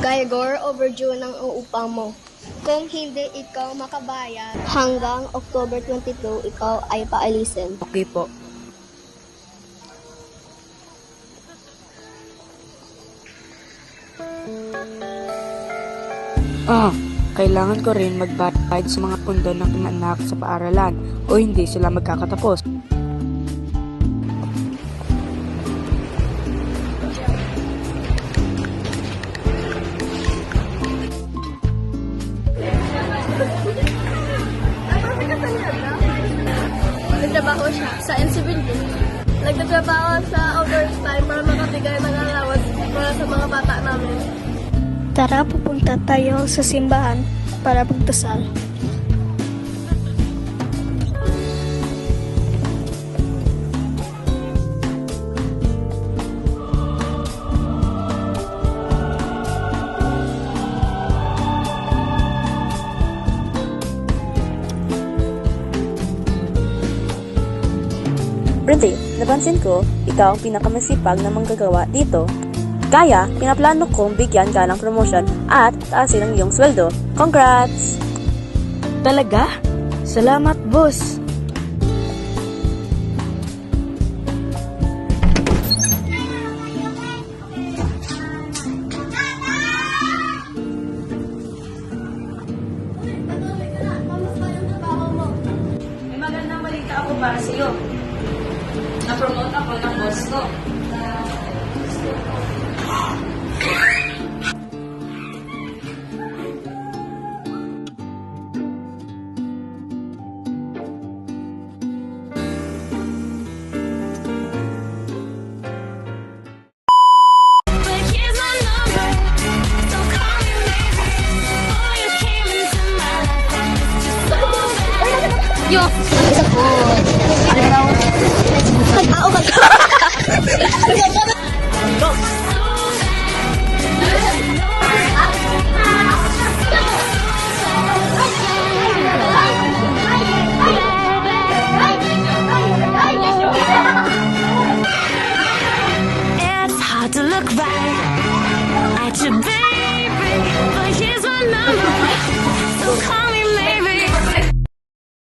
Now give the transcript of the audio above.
Gregor, overdue ng uupang mo. Kung hindi ikaw makabayad, hanggang October 22, ikaw ay paalisin. Okay po. Kailangan ko rin magbayad sa mga pundo ng anak sa paaralan o hindi sila magkakatapos. Nagtrabaho siya sa NCBD. Nagtatrabaho sa overtime para makabigay ng allowance para sa mga bata namin. Tara, pupunta tayo sa simbahan para magdasal. Brente, napansin ko, ikaw ang pinakamasipag na manggagawa dito. Kaya, pinaplano kong bigyan ka ng promotion at taasin ang iyong sweldo. Congrats! Talaga? Salamat, boss! May magandang balita ako para sa iyo. Na-promote ako ng boss ko. Yo! Isa po. Ano daw? Tao ba? Go!